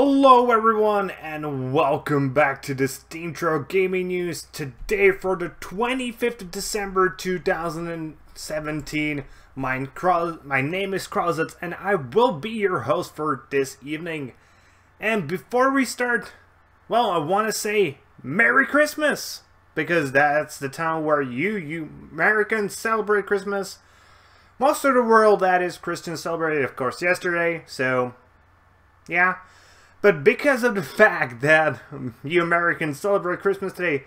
Hello everyone and welcome back to the SteemTrail Gaming News. Today for the 25th of December 2017, my name is Kralizec and I will be your host for this evening. And before we start, well, I want to say Merry Christmas! Because that's the time where you Americans celebrate Christmas. Most of the world, that is, Christians celebrated, of course, yesterday, so yeah. But because of the fact that you Americans celebrate Christmas today,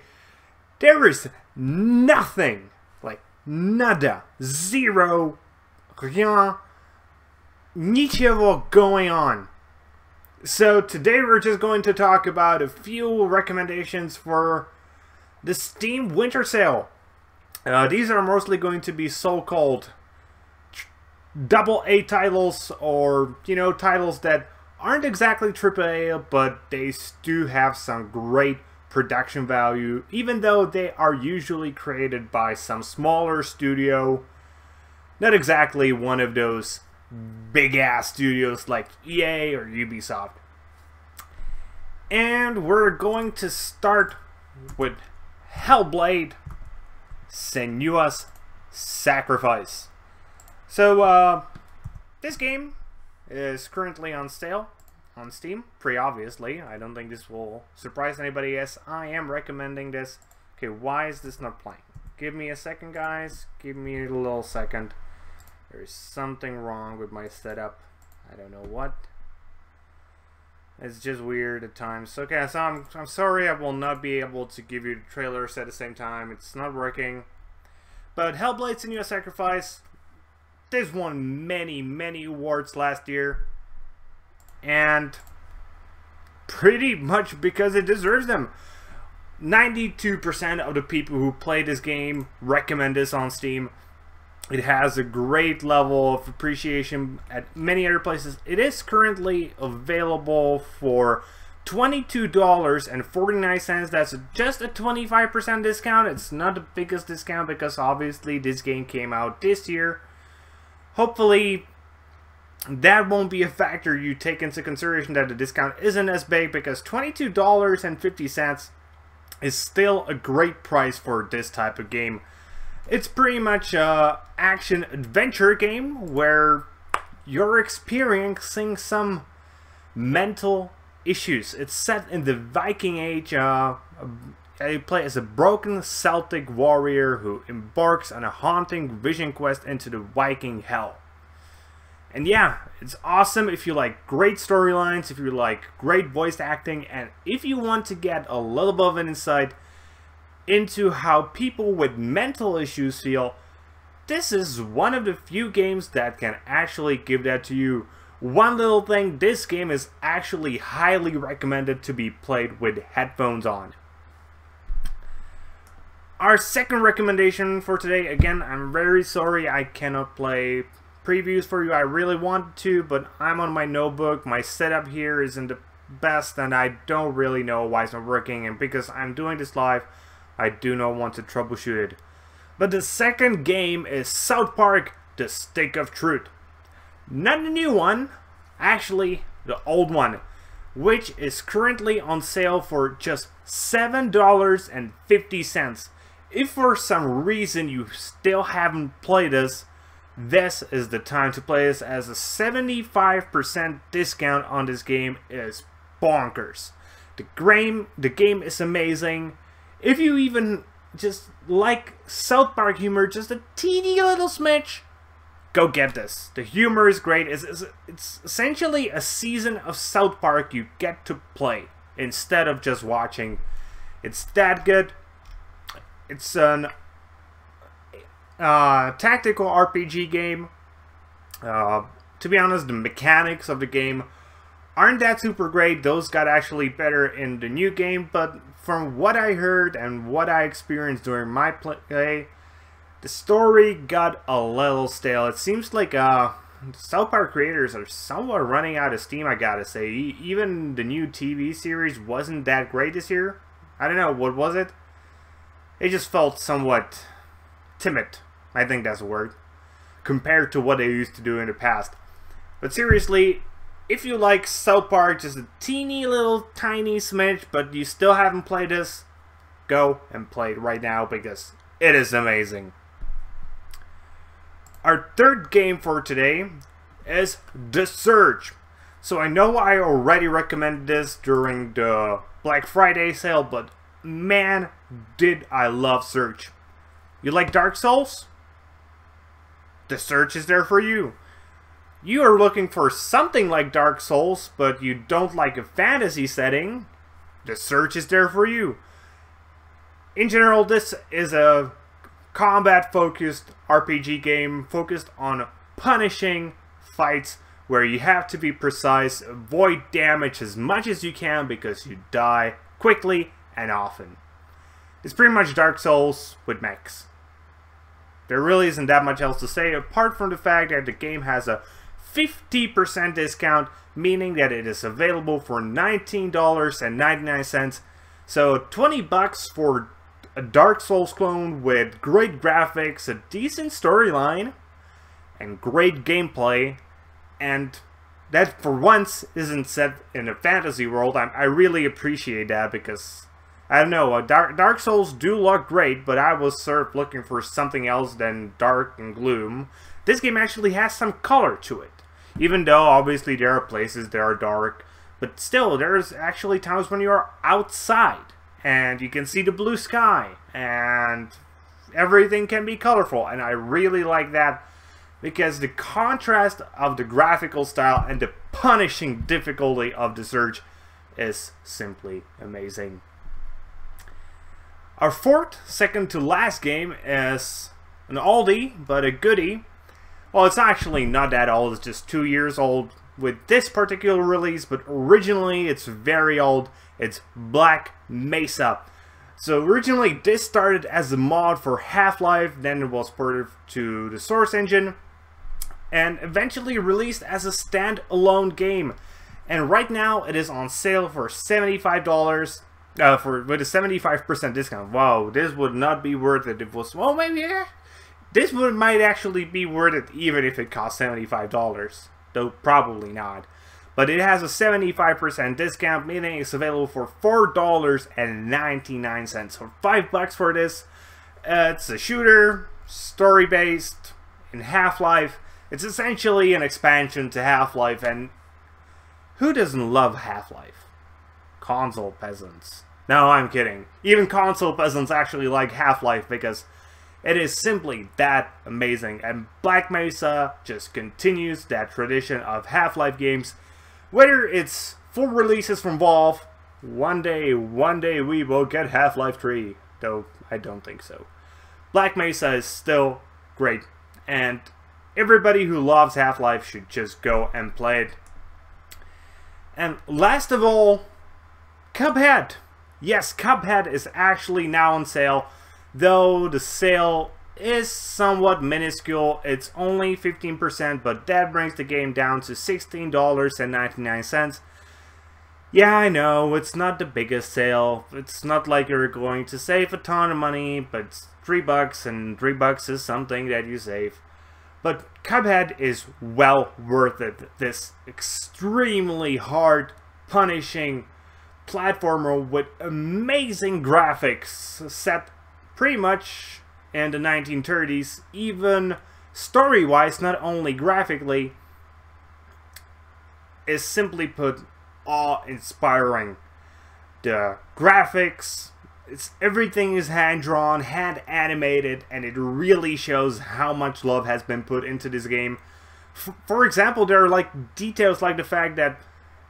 there is nothing, like nada, zero, ničeho going on. So today we're just going to talk about a few recommendations for the Steam Winter Sale. These are mostly going to be so-called AA titles, or, titles that aren't exactly AAA, but they do have some great production value, even though they are usually created by some smaller studio. Not exactly one of those big-ass studios like EA or Ubisoft. And we're going to start with Hellblade: Senua's Sacrifice. So, this game is currently on sale on Steam, pretty obviously. I don't think this will surprise anybody. Yes, I am recommending this. Okay, why is this not playing? Give me a second, guys. Give me a little second. There's something wrong with my setup. I don't know what. It's just weird at times. Okay, so I'm sorry I will not be able to give you the trailers at the same time. It's not working. But Hellblade: Senua's Sacrifice, this won many awards last year, and pretty much because it deserves them. 92% of the people who play this game recommend this on Steam. It has a great level of appreciation at many other places. It is currently available for $22.49. That's just a 25% discount. It's not the biggest discount because obviously this game came out this year. Hopefully that won't be a factor you take into consideration, that the discount isn't as big, because $22.50 is still a great price for this type of game. It's pretty much a action-adventure game where you're experiencing some mental issues. It's set in the Viking Age. You play as a broken Celtic warrior who embarks on a haunting vision quest into the Viking hell. And yeah, it's awesome if you like great storylines, if you like great voice acting, and if you want to get a little bit of an insight into how people with mental issues feel. This is one of the few games that can actually give that to you. One little thing, this game is actually highly recommended to be played with headphones on. Our second recommendation for today, again, I'm very sorry I cannot play previews for you. I really wanted to, but I'm on my notebook. My setup here isn't the best, and I don't really know why it's not working. And because I'm doing this live, I do not want to troubleshoot it. But the second game is South Park: The Stick of Truth. Not the new one, actually the old one, which is currently on sale for just $7.50. If for some reason you still haven't played this, this is the time to play this, as a 75% discount on this game is bonkers. The game is amazing. If you even just like South Park humor, just a teeny little smidge, go get this. The humor is great. It's essentially a season of South Park you get to play instead of just watching. It's that good. It's an tactical RPG game. To be honest, the mechanics of the game aren't that super great. Those got actually better in the new game, but from what I heard and what I experienced during my play, the story got a little stale. It seems like South Park creators are somewhat running out of steam, I gotta say. Even the new TV series wasn't that great this year. I don't know, what was it? It just felt somewhat timid, I think that's the word, compared to what they used to do in the past. But seriously, if you like South Park just a teeny little tiny smidge, but you still haven't played this, go and play it right now because it is amazing. Our third game for today is The Surge. So I know I already recommended this during the Black Friday sale, but man, did I love Surge. You like Dark Souls? The Surge is there for you. You are looking for something like Dark Souls, but you don't like a fantasy setting? The Surge is there for you. In general, this is a combat-focused RPG game focused on punishing fights where you have to be precise, avoid damage as much as you can because you die quickly and often. It's pretty much Dark Souls with mechs. There really isn't that much else to say apart from the fact that the game has a 50% discount, meaning that it is available for $19.99. So 20 bucks for a Dark Souls clone with great graphics, a decent storyline, and great gameplay, and that for once isn't set in a fantasy world. I really appreciate that because, I don't know, Dark Souls do look great, but I was sort of looking for something else than dark and gloom. This game actually has some color to it. Even though, obviously, there are places that are dark, but still, there's actually times when you are outside, and you can see the blue sky, and everything can be colorful, and I really like that, because the contrast of the graphical style and the punishing difficulty of The Surge is simply amazing. Our fourth, second to last game is an oldie, but a goodie. Well, it's actually not that old, it's just 2 years old with this particular release, but originally it's very old. It's Black Mesa. So originally this started as a mod for Half-Life, then it was ported to the Source engine, and eventually released as a standalone game. And right now it is on sale for $75 with a 75% discount. Wow, this would not be worth it if it was, well, maybe yeah. This might actually be worth it even if it costs $75, though probably not. But it has a 75% discount, meaning it's available for $4.99. So $5 for this. It's a shooter, story-based, in Half-Life. It's essentially an expansion to Half-Life, and who doesn't love Half-Life? Console peasants. No, I'm kidding. Even console peasants actually like Half-Life because it is simply that amazing, and Black Mesa just continues that tradition of Half-Life games. Whether it's full releases from Valve, one day we will get Half-Life 3, though I don't think so. Black Mesa is still great, and everybody who loves Half-Life should just go and play it. And last of all, Cuphead. Yes, Cuphead is actually now on sale. Though the sale is somewhat minuscule, it's only 15%, but that brings the game down to $16.99. Yeah, I know, it's not the biggest sale. It's not like you're going to save a ton of money, but it's $3, and $3 is something that you save. But Cuphead is well worth it. This extremely hard, punishing platformer with amazing graphics set pretty much in the 1930s, even story-wise, not only graphically, is simply put awe-inspiring. The graphics, everything is hand-drawn, hand-animated, and it really shows how much love has been put into this game. For example, there are like details like the fact that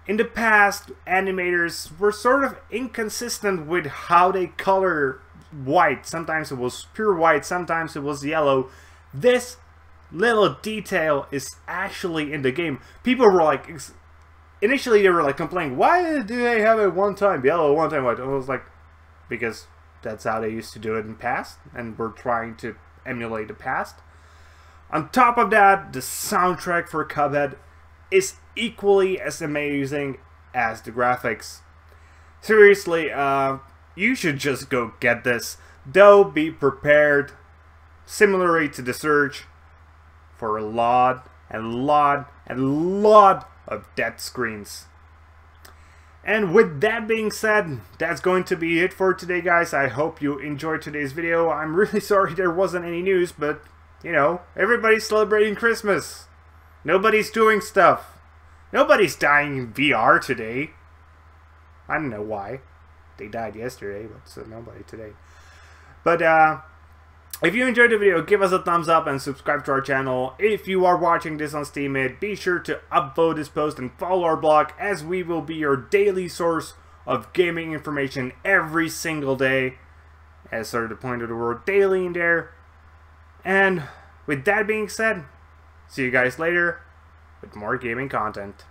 in the past, animators were sort of inconsistent with how they color white. Sometimes it was pure white, sometimes it was yellow. This little detail is actually in the game. People were like, initially they were like complaining, why do they have it one time yellow, one time white? And I was like, because that's how they used to do it in the past, and we're trying to emulate the past. On top of that, the soundtrack for Cuphead is equally as amazing as the graphics. Seriously, you should just go get this. Though be prepared, similarly to The Surge, for a lot and a lot of dead screens. And with that being said, that's going to be it for today, guys. I hope you enjoyed today's video. I'm really sorry there wasn't any news, but, you know, everybody's celebrating Christmas. Nobody's doing stuff. Nobody's dying in VR today. I don't know why. They died yesterday, but so nobody today. But, if you enjoyed the video, give us a thumbs up and subscribe to our channel. If you are watching this on Steemit, be sure to upvote this post and follow our blog, as we will be your daily source of gaming information every single day. As sort of the point of the word daily in there. And with that being said, see you guys later with more gaming content.